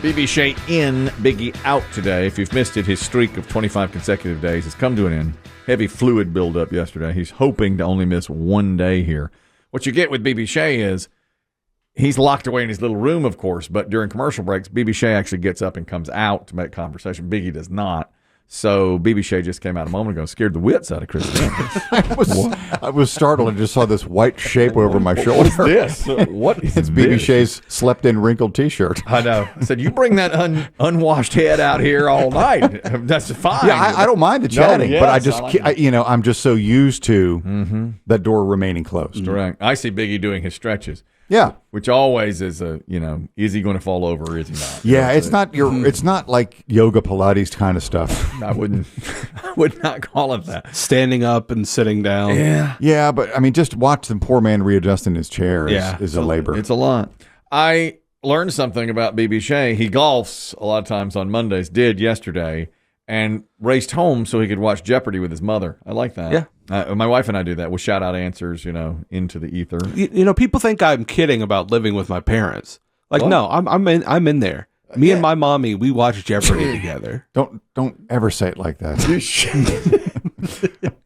BB Shea in, Biggie out today. If you've missed it, his streak of 25 consecutive days has come to an end. Heavy fluid buildup yesterday. He's hoping to only miss one day here. What you get with BB Shea is he's locked away in his little room, of course, but during commercial breaks, BB Shea actually gets up and comes out to make conversation. Biggie does not. So BB Shea just came out a moment ago, scared the wits out of Chris. I was startled and just saw this white shape over my shoulder. What's this? What is It's BB Shea's slept-in wrinkled T-shirt. I know. I said, you bring that unwashed head out here all night. That's fine. Yeah, I don't mind the chatting, yes, but I'm just so used to that door remaining closed. Right. I see Biggie doing his stretches. Yeah, which always is is he going to fall over or is he not? Yeah, it's not like yoga Pilates kind of stuff. I would not call it that. Standing up and sitting down. Yeah, but I mean, just watch the poor man readjust in his chair is a labor. It's a lot. I learned something about BB Shea. He golfs a lot of times on Mondays, did yesterday, and raced home so he could watch Jeopardy with his mother. I like that. Yeah. My wife and I do that. We'll shout out answers, into the ether. People think I'm kidding about living with my parents. Like, what? no, I'm in there. Me and my mommy, we watch Jeopardy together. Don't ever say it like that.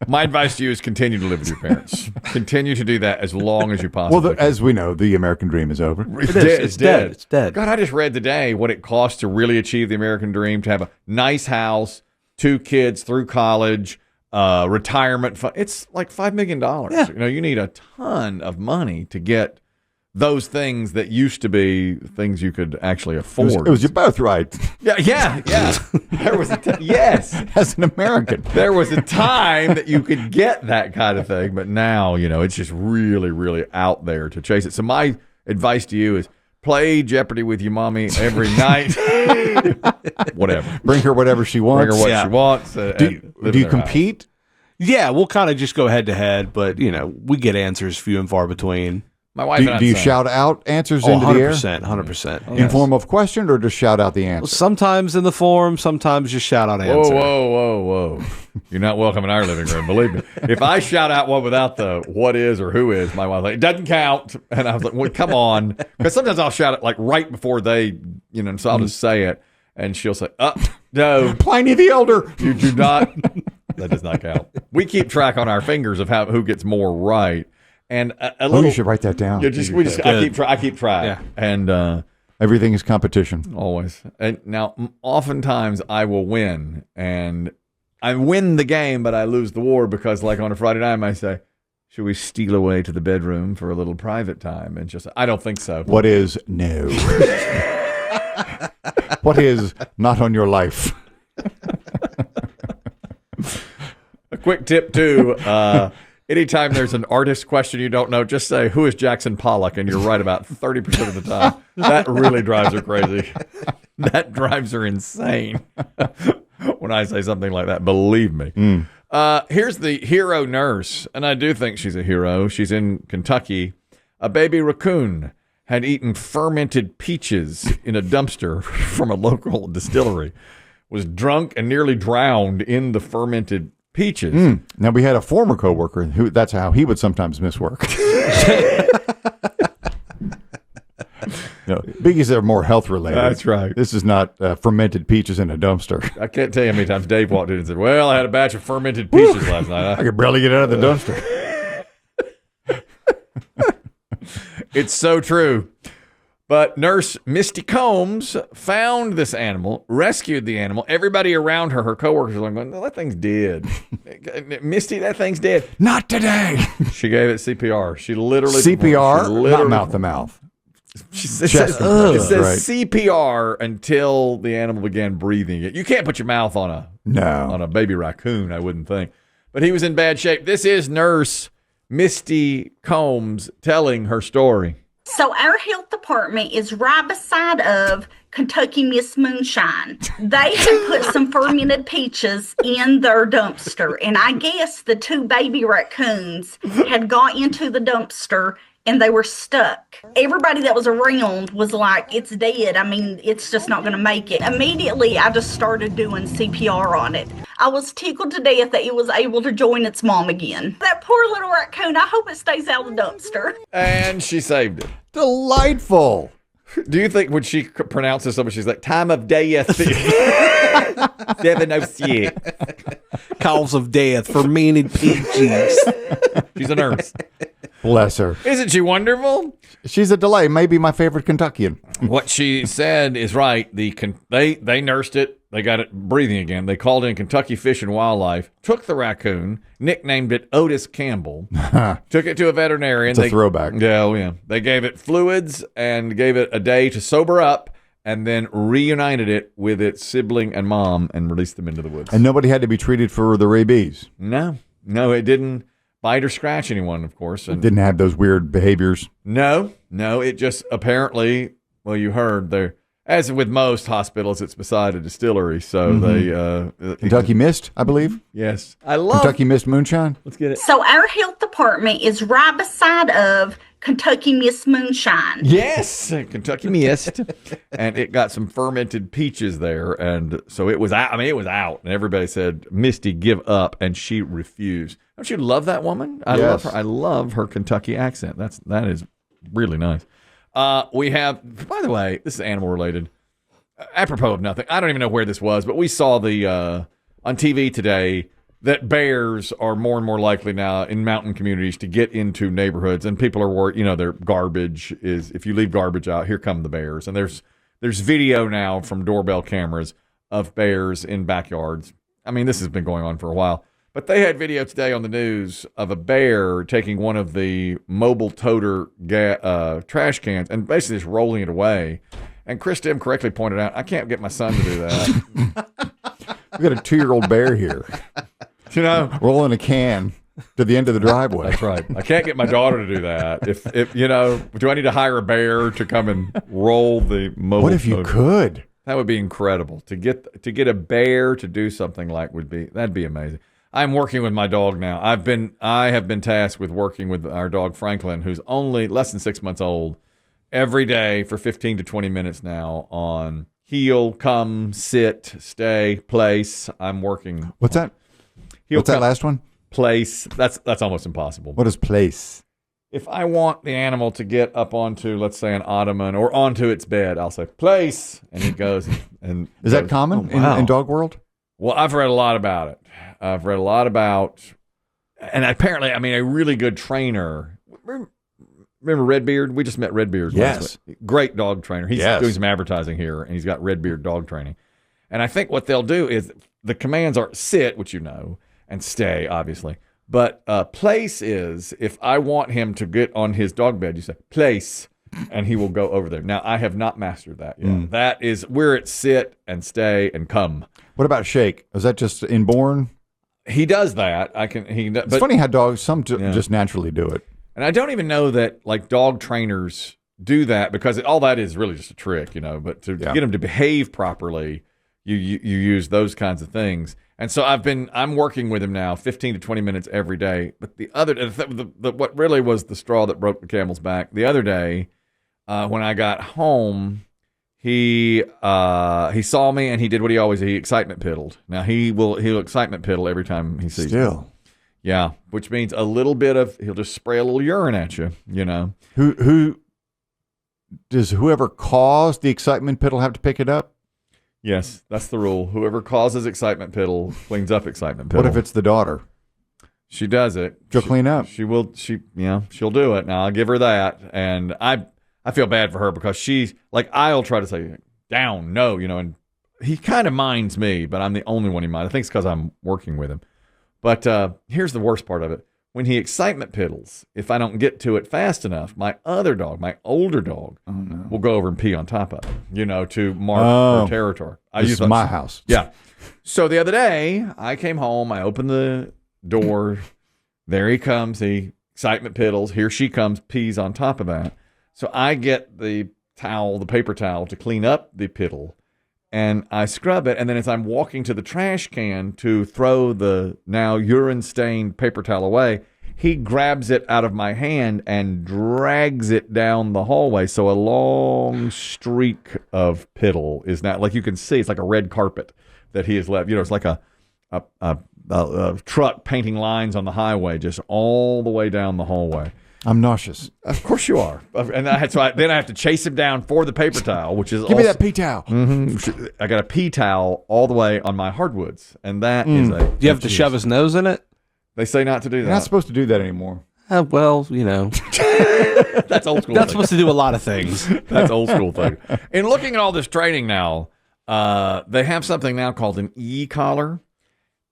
My advice to you is continue to live with your parents. Continue to do that as long as you possibly can. As we know, the American dream is over. It's dead. It's dead. God, I just read today what it costs to really achieve the American dream, to have a nice house, 2 kids through college, retirement fund. It's like $5 million. Yeah. You need a ton of money to get those things that used to be things you could actually afford. It was your birthright. Yeah. There was yes. As an American. There was a time that you could get that kind of thing, but now, it's just really, really out there to chase it. So my advice to you is play Jeopardy with your mommy every night. Whatever. Bring her whatever she wants. Bring her what she wants. Do you compete? Yeah, we'll kind of just go head to head, but we get answers few and far between. My wife do you shout out answers into the air? 100%. In form of question or just shout out the answer? Well, sometimes in the form, sometimes just shout out answer. Whoa. You're not welcome in our living room, believe me. If I shout out one without the what is or who is, my wife's like, it doesn't count. And I was like, well, come on. Because sometimes I'll shout it like right before they, so I'll just say it. And she'll say, no. Pliny the Elder. You do not. That does not count. We keep track on our fingers of who gets more right. And you should write that down. I keep track. Yeah. And everything is competition. Always. And now, oftentimes I will win, and I win the game, but I lose the war because, like on a Friday night, I might say, "Should we steal away to the bedroom for a little private time?" And just, I don't think so. What is no? What is not on your life? A quick tip too. Anytime there's an artist question you don't know, just say, who is Jackson Pollock? And you're right about 30% of the time. That really drives her crazy. That drives her insane when I say something like that. Believe me. Here's the hero nurse, and I do think she's a hero. She's in Kentucky. A baby raccoon had eaten fermented peaches in a dumpster from a local distillery, was drunk and nearly drowned in the fermented peaches. Now, we had a former coworker who that's how he would sometimes miss work. Biggies are more health related. That's right. This is not fermented peaches in a dumpster. I can't tell you how many times Dave walked in and said, well, I had a batch of fermented peaches last night. I could barely get out of the dumpster. It's so true. But Nurse Misty Combs found this animal, rescued the animal. Everybody around her coworkers were like, no, that thing's dead. Misty, that thing's dead. Not today. She gave it CPR. She literally... CPR? Not mouth to mouth. It says CPR until the animal began breathing. You can't put your mouth on a baby raccoon, I wouldn't think. But he was in bad shape. This is Nurse Misty Combs telling her story. So our health department is right beside of Kentucky Miss Moonshine. They had put some fermented peaches in their dumpster, and I guess the 2 baby raccoons had got into the dumpster and they were stuck. Everybody that was around was like, it's dead. I mean, it's just not going to make it. Immediately, I just started doing CPR on it. I was tickled to death that it was able to join its mom again. That poor little raccoon, I hope it stays out of the dumpster. And she saved it. Delightful. Do you think when she pronounces something, she's like, time of death? 7:06. Cause of death, fermented peaches. She's a nurse. Bless her. Isn't she wonderful? She's a delay. Maybe my favorite Kentuckian. What she said is right. They nursed it. They got it breathing again. They called in Kentucky Fish and Wildlife, took the raccoon, nicknamed it Otis Campbell, took it to a veterinarian. It's a throwback. Yeah, oh yeah. They gave it fluids and gave it a day to sober up, and then reunited it with its sibling and mom and released them into the woods. And nobody had to be treated for the rabies. No, it didn't bite or scratch anyone, of course. And Didn't have those weird behaviors. No, it just apparently, well, you heard there, as with most hospitals, it's beside a distillery. So they, Kentucky Mist, I believe. yes, I love Kentucky Mist moonshine. Let's get it. So our health department is right beside of Kentucky Miss Moonshine. Yes, Kentucky Mist, and it got some fermented peaches there, and so it was out. I mean, it was out, and everybody said, "Misty, give up," and she refused. Don't you love that woman? I love her. I love her Kentucky accent. That is really nice. We have, by the way, this is animal related. Apropos of nothing, I don't even know where this was, but we saw the on TV today that bears are more and more likely now in mountain communities to get into neighborhoods, and people are worried. You know, their garbage is, if you leave garbage out, here come the bears. And there's video now from doorbell cameras of bears in backyards. I mean, this has been going on for a while, but they had video today on the news of a bear taking one of the mobile toter trash cans and basically just rolling it away. And Chris Demm correctly pointed out, I can't get my son to do that. We got a 2-year-old bear here. You know, rolling a can to the end of the driveway. That's right. I can't get my daughter to do that. If you know, do I need to hire a bear to come and roll the mobile? What if you could? That would be incredible. To get a bear to do something like that'd be amazing. I'm working with my dog now. I have been tasked with working with our dog Franklin, who's only less than 6 months old, every day for 15 to 20 minutes now on heel, come, sit, stay, place. I'm working. What's that? What's that last one? Place. That's almost impossible. What is place? If I want the animal to get up onto, let's say, an ottoman or onto its bed, I'll say place, and it goes. And is that common in dog world? Well, I've read a lot about it. And apparently, I mean, a really good trainer. Remember Redbeard? We just met Redbeard. Yes. Great dog trainer. He's doing some advertising here, and he's got Redbeard dog training. And I think what they'll do is the commands are sit, which you know, and stay, obviously. But place is, if I want him to get on his dog bed, you say, place, and he will go over there. Now, I have not mastered that yet. That is where it's sit and stay and come. What about shake? Is that just inborn? He does that. It's funny how dogs, some just naturally do it. And I don't even know that, like, dog trainers do that, because all that is really just a trick, you know. But to get him to behave properly, you use those kinds of things. And so I'm working with him now 15 to 20 minutes every day. But what really was the straw that broke the camel's back, the other day when I got home, he saw me and he did what he excitement piddled. Now he'll excitement piddle every time he sees me. Yeah, which means a little bit of, he'll just spray a little urine at you, you know. Whoever caused the excitement piddle have to pick it up? Yes, that's the rule. Whoever causes excitement piddle cleans up excitement piddle. What if it's the daughter? She does it. She'll clean up. She'll do it. Now I'll give her that. And I feel bad for her, because she's like, I'll try to say down, no, you know, and he kind of minds me, but I'm the only one he minds. I think it's because I'm working with him. But here's the worst part of it. When he excitement piddles, if I don't get to it fast enough, my other dog, my older dog, will go over and pee on top of it, you know, to mark her territory. This is my house. Yeah. So the other day, I came home, I opened the door, there he comes, he excitement piddles, here she comes, pees on top of that. So I get the paper towel to clean up the piddle, and I scrub it, and then as I'm walking to the trash can to throw the now urine-stained paper towel away, he grabs it out of my hand and drags it down the hallway. So a long streak of piddle is now, like you can see, it's like a red carpet that he has left. You know, it's like a truck painting lines on the highway, just all the way down the hallway. I'm nauseous. Of course you are. And then I have to chase him down for the paper towel, which is Give me that pea towel. I got a pea towel all the way on my hardwoods, and that is a. Do you have to shove his nose in it? They say not to do You're that. not supposed to do that anymore. Well, That's old school. that's supposed to do a lot of things. That's old school thing. In looking at all this training now, they have something now called an e-collar,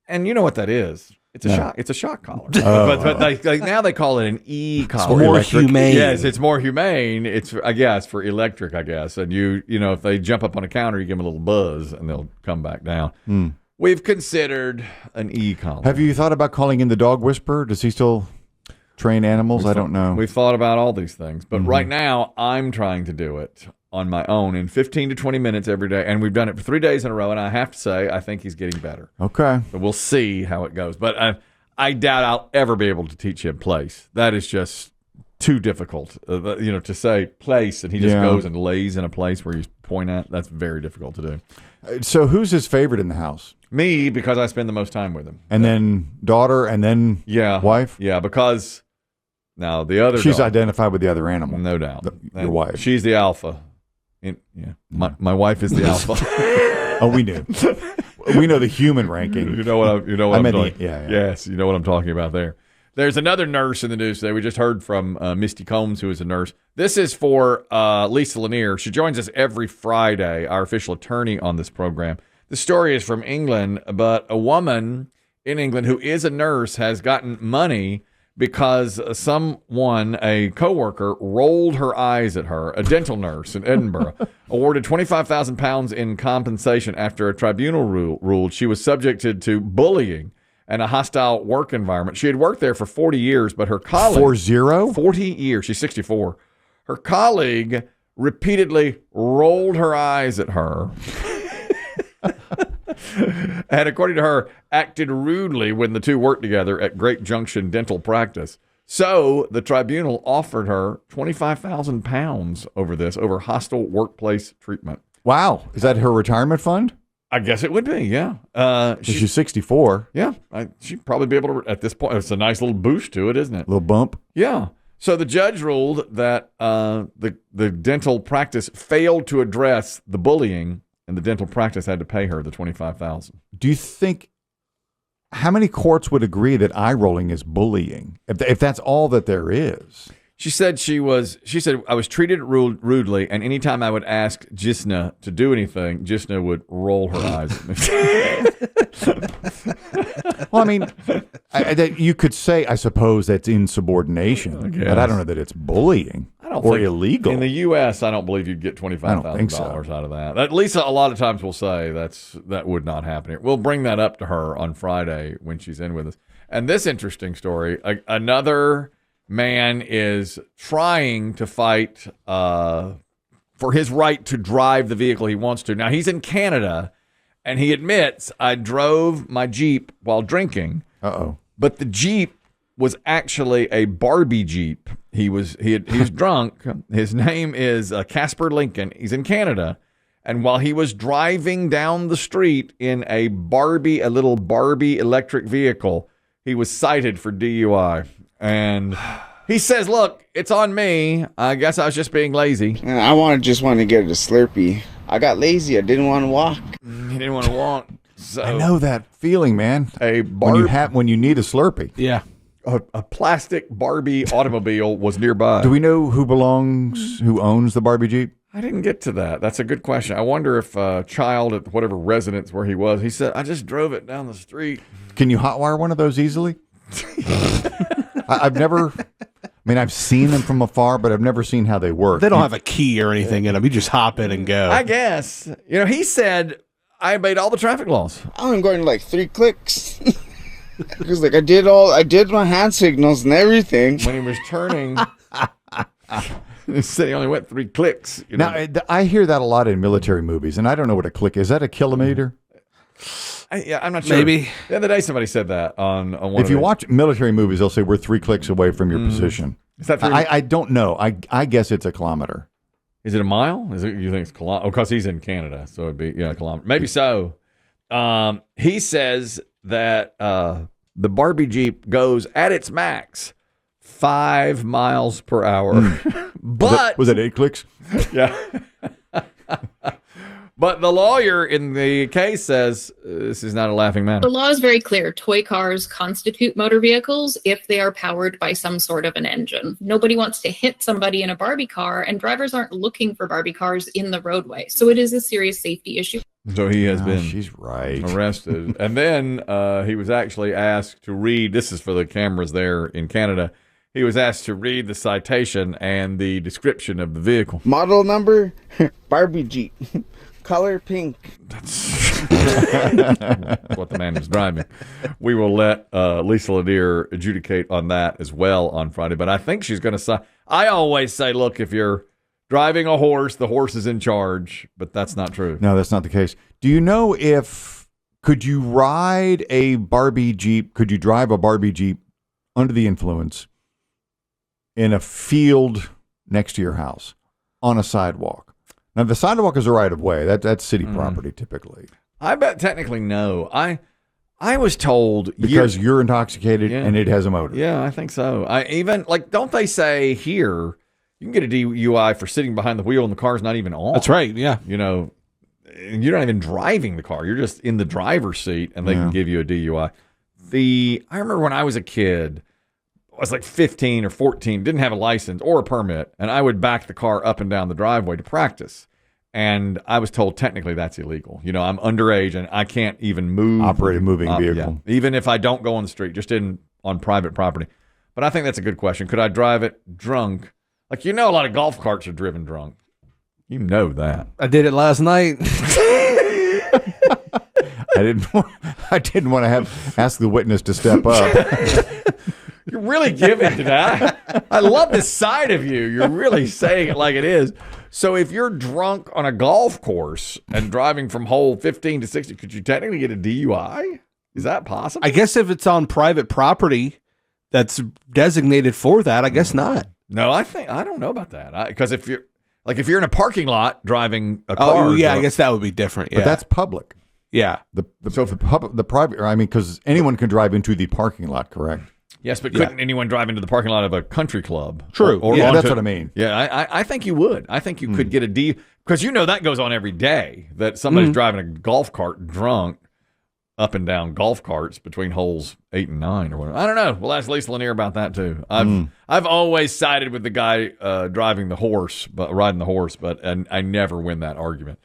and you know what that is. It's a shock. It's a shock collar, but now they call it an e-collar. More humane. Yes, it's more humane. It's I guess for electric. I guess, and you know if they jump up on a counter, you give them a little buzz, and they'll come back down. We've considered an e-collar. Have you thought about calling in the dog whisperer? Does he still train animals? I don't know. We've thought about all these things, but right now I'm trying to do it on my own in 15 to 20 minutes every day, and we've done it for 3 days in a row, and I have to say I think he's getting better. Okay. So we'll see how it goes, but I doubt I'll ever be able to teach him place. That is just too difficult, to say place, and he just goes and lays in a place where you point at. That's very difficult to do. So who's his favorite in the house? Me, because I spend the most time with him. And then daughter, and then wife? Yeah, because now the other She's dog, identified with the other animal. no doubt. Your wife. She's the alpha. My wife is the alpha. Oh, we knew. We know the human ranking. You know what I'm talking. yeah. Yes, you know what I'm talking about there. There's another nurse in the news today. We just heard from Misty Combs, who is a nurse. This is for Lisa Lanier. She joins us every Friday, our official attorney on this program. The story is from England, but a woman in England who is a nurse has gotten money because someone, a coworker, rolled her eyes at her, a dental nurse in Edinburgh, awarded £25,000 in compensation after a tribunal ruled she was subjected to bullying and a hostile work environment. She had worked there for 40 years, but her colleague... 40 years. She's 64. Her colleague repeatedly rolled her eyes at her and, according to her, acted rudely when the two worked together at Great Junction Dental Practice. So the tribunal offered her £25,000 over hostile workplace treatment. Wow. Is that her retirement fund? I guess it would be, yeah. She's 64. Yeah, she'd probably be able to, at this point, it's a nice little boost to it, isn't it? Little bump. Yeah. So the judge ruled that the dental practice failed to address the bullying, and the dental practice had to pay her the $25,000. Do you think, how many courts would agree that eye rolling is bullying? If that's all that there is. She said I was treated rudely, and anytime I would ask Jisna to do anything, Jisna would roll her eyes at me. Well, I mean, that you could say, I suppose, that's insubordination, but I don't know that it's bullying or illegal. In the U.S., I don't believe you'd get $25,000 out of that. At least a lot of times we'll say that would not happen here. We'll bring that up to her on Friday when she's in with us. And this interesting story, another man is trying to fight for his right to drive the vehicle he wants to. Now, he's in Canada, and he admits, I drove my Jeep while drinking. Uh-oh. But the Jeep was actually a Barbie Jeep. He was drunk. His name is Casper Lincoln. He's in Canada. And while he was driving down the street in a little Barbie electric vehicle, he was cited for DUI. And he says, look, it's on me. I guess I was just being lazy. I just wanted to get a Slurpee. I got lazy. I didn't want to walk. He didn't want to walk. So I know that feeling, man. When you need a Slurpee. Yeah. A plastic Barbie automobile was nearby. Do we know who owns the Barbie Jeep? I didn't get to that. That's a good question. I wonder if a child at whatever residence where he was, he said, I just drove it down the street. Can you hotwire one of those easily? I've seen them from afar, but I've never seen how they work. They don't have a key or anything in them. You just hop in and go. I guess. He said, I obeyed all the traffic laws. I'm going like 3 clicks. Because I did my hand signals and everything. When he was turning, he said he only went 3 clicks. Now, I hear that a lot in military movies, and I don't know what a click is. That a kilometer? I'm not sure. Maybe. The other day somebody said that on one If you watch military movies, they'll say we're 3 clicks away from your position. Is that I don't know. I guess it's a kilometer. Is it a mile? You think it's kilometer? Oh, because he's in Canada, so it'd be a kilometer. Maybe so. He says that the Barbie Jeep goes at its max 5 miles per hour. But was it 8 clicks? yeah. But the lawyer in the case says this is not a laughing matter. The law is very clear. Toy cars constitute motor vehicles if they are powered by some sort of an engine. Nobody wants to hit somebody in a Barbie car, and drivers aren't looking for Barbie cars in the roadway. So it is a serious safety issue. So he has been She's right. arrested. And then he was actually asked to read, this is for the cameras there in Canada, he was asked to read the citation and the description of the vehicle. Model number, Barbie Jeep. Color pink. That's what the man was driving. We will let Lisa Lanier adjudicate on that as well on Friday. But I think she's going to say, I always say, look, if you're driving a horse, the horse is in charge. But that's not true. No, that's not the case. Do you know could you ride a Barbie Jeep? Could you drive a Barbie Jeep under the influence in a field next to your house on a sidewalk? Now, the sidewalk is a right of way. That's city property typically. I bet technically no. I was told Because you're intoxicated and it has a motor. Yeah, I think so. Don't they say here you can get a DUI for sitting behind the wheel and the car's not even on? That's right. Yeah. You know, you're not even driving the car. You're just in the driver's seat, and they can give you a DUI. I remember when I was a kid, I was like 15 or 14, didn't have a license or a permit, and I would back the car up and down the driveway to practice. And I was told technically that's illegal. You know, I'm underage and I can't even operate a moving vehicle. Yeah. Even if I don't go on the street, just on private property. But I think that's a good question. Could I drive it drunk? Like, a lot of golf carts are driven drunk. You know that. I did it last night. I didn't want to ask the witness to step up. You're really giving to that. I love this side of you. You're really saying it like it is. So if you're drunk on a golf course and driving from hole 15 to 60, could you technically get a DUI? Is that possible? I guess if it's on private property that's designated for that, I guess not. No, I don't know about that. Because if you're in a parking lot driving a car. Oh, yeah, I guess that would be different. Yeah. But that's public. Yeah. The private, because anyone can drive into the parking lot, correct? Yes, but couldn't anyone drive into the parking lot of a country club? True. Yeah, that's what I mean. Yeah, I think you would. I think you could get a D, because that goes on every day, that somebody's driving a golf cart drunk up and down golf carts between holes 8 and 9 or whatever. I don't know. We'll ask Lisa Lanier about that too. I've always sided with the guy riding the horse, but I never win that argument.